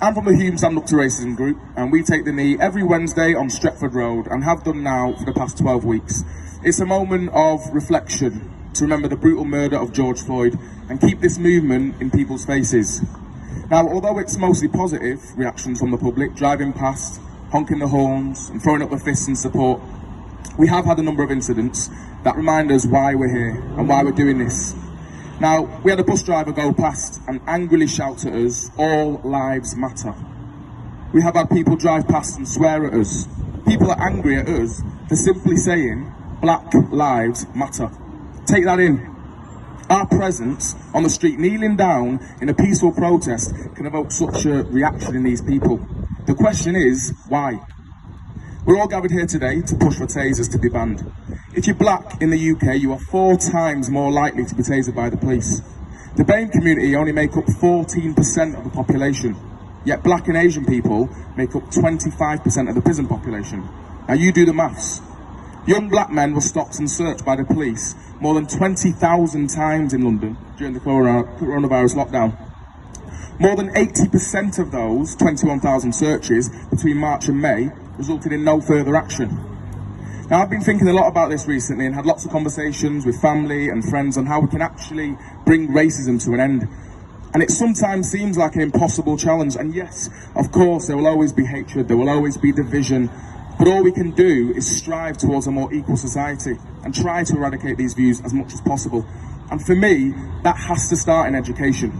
I'm from the Hume Stand Up to Racism group, and we take the knee every Wednesday on Stretford Road and have done now for the past 12 weeks. It's a moment of reflection to remember the brutal murder of George Floyd and keep this movement in people's faces. Now, although it's mostly positive reactions from the public, driving past, honking the horns and throwing up the fists in support, we have had a number of incidents that remind us why we're here and why we're doing this. Now, we had a bus driver go past and angrily shout at us, "All lives matter." We have had people drive past and swear at us. People are angry at us for simply saying, "Black lives matter." Take that in. Our presence on the street, kneeling down in a peaceful protest, can evoke such a reaction in these people. The question is, why? We're all gathered here today to push for tasers to be banned. If you're black in the UK, you are 4 times more likely to be tasered by the police. The BAME community only make up 14% of the population, yet black and Asian people make up 25% of the prison population. Now you do the maths. Young black men were stopped and searched by the police more than 20,000 times in London during the coronavirus lockdown. More than 80% of those 21,000 searches between March and May resulted in no further action. Now, I've been thinking a lot about this recently and had lots of conversations with family and friends on how we can actually bring racism to an end. And it sometimes seems like an impossible challenge. And yes, of course, there will always be hatred, there will always be division. But all we can do is strive towards a more equal society and try to eradicate these views as much as possible. And for me, that has to start in education.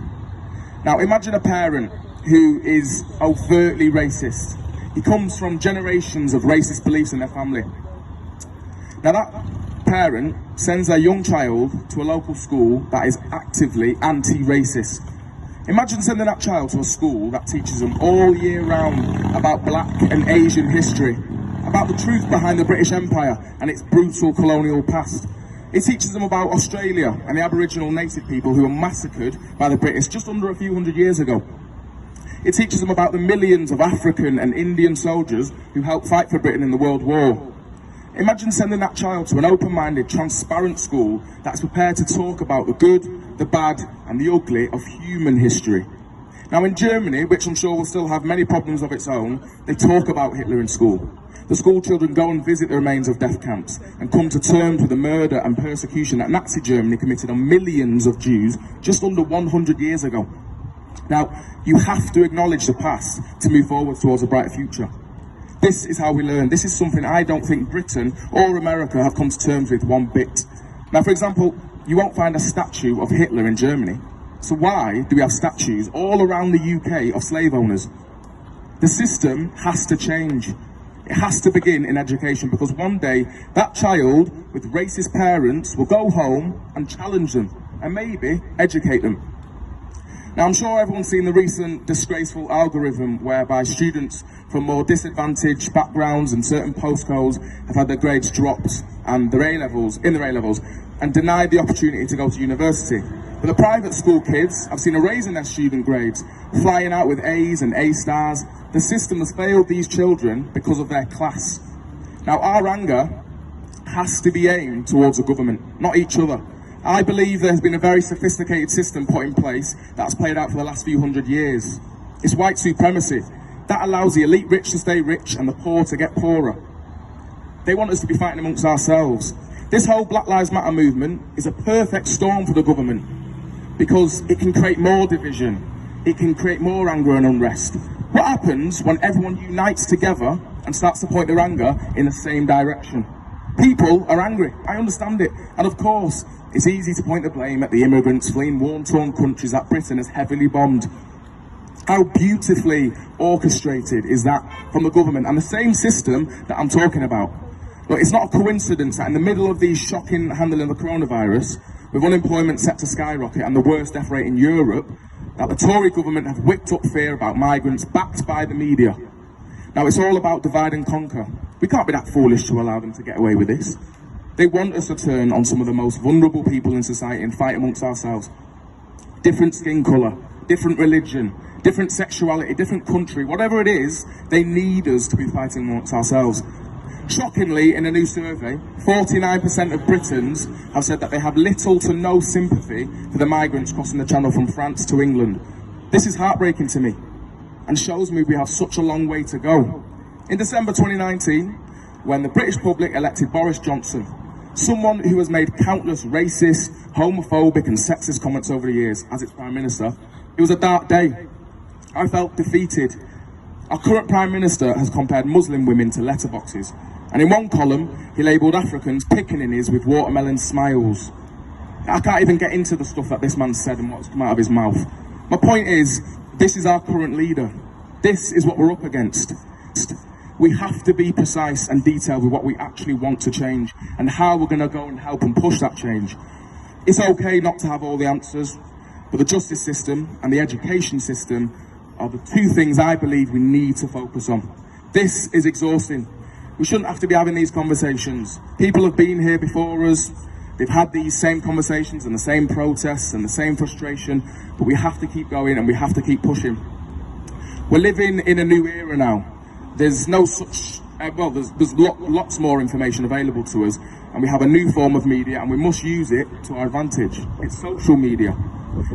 Now, imagine a parent who is overtly racist. He comes from generations of racist beliefs in their family. Now, that parent sends their young child to a local school that is actively anti-racist. Imagine sending that child to a school that teaches them all year round about black and Asian history, about the truth behind the British Empire and its brutal colonial past. It teaches them about Australia and the Aboriginal native people who were massacred by the British just under a few hundred years ago. It teaches them about the millions of African and Indian soldiers who helped fight for Britain in the World War. Imagine sending that child to an open-minded, transparent school that's prepared to talk about the good, the bad and the ugly of human history. Now, in Germany, which I'm sure will still have many problems of its own, they talk about Hitler in school. The school children go and visit the remains of death camps and come to terms with the murder and persecution that Nazi Germany committed on millions of Jews just under 100 years ago. Now, you have to acknowledge the past to move forward towards a brighter future. This is how we learn. This is something I don't think Britain or America have come to terms with one bit. Now, for example, you won't find a statue of Hitler in Germany. So why do we have statues all around the UK of slave owners? The system has to change. It has to begin in education, because one day that child with racist parents will go home and challenge them and maybe educate them. Now, I'm sure everyone's seen the recent disgraceful algorithm whereby students from more disadvantaged backgrounds and certain postcodes have had their grades dropped and their A-levels, and denied the opportunity to go to university. But the private school kids have seen a raise in their student grades, flying out with A's and A stars. The system has failed these children because of their class. Now, our anger has to be aimed towards the government, not each other. I believe there has been a very sophisticated system put in place that's played out for the last few hundred years. It's white supremacy. That allows the elite rich to stay rich and the poor to get poorer. They want us to be fighting amongst ourselves. This whole Black Lives Matter movement is a perfect storm for the government, because it can create more division, it can create more anger and unrest. What happens when everyone unites together and starts to point their anger in the same direction? People are angry, I understand it, and of course, it's easy to point the blame at the immigrants fleeing war-torn countries that Britain has heavily bombed. How beautifully orchestrated is that from the government and the same system that I'm talking about? Look, it's not a coincidence that in the middle of these shocking handling of the coronavirus, with unemployment set to skyrocket and the worst death rate in Europe, that the Tory government have whipped up fear about migrants backed by the media. Now, it's all about divide and conquer. We can't be that foolish to allow them to get away with this. They want us to turn on some of the most vulnerable people in society and fight amongst ourselves. Different skin colour, different religion, different sexuality, different country, whatever it is, they need us to be fighting amongst ourselves. Shockingly, in a new survey, 49% of Britons have said that they have little to no sympathy for the migrants crossing the channel from France to England. This is heartbreaking to me. and shows me we have such a long way to go. In December 2019, when the British public elected Boris Johnson, someone who has made countless racist, homophobic and sexist comments over the years as its Prime Minister, it was a dark day. I felt defeated. Our current Prime Minister has compared Muslim women to letterboxes, and in one column he labelled Africans pickaninnies with watermelon smiles. I can't even get into the stuff that this man said and what's come out of his mouth. My point is, this is our current leader. This is what we're up against. We have to be precise and detailed with what we actually want to change and how we're going to go and help and push that change. It's okay not to have all the answers, but the justice system and the education system are the two things I believe we need to focus on. This is exhausting. We shouldn't have to be having these conversations. People have been here before us. They've had these same conversations and the same protests and the same frustration, but we have to keep going and we have to keep pushing. We're living in a new era now. There's no such, there's lots more information available to us, and we have a new form of media and we must use it to our advantage. It's social media.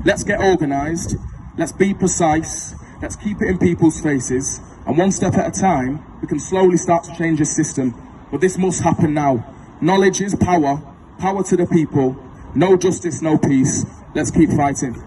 Let's get organised, let's be precise, let's keep it in people's faces, and one step at a time, we can slowly start to change this system. But this must happen now. Knowledge is power, power to the people, no justice, no peace. Let's keep fighting.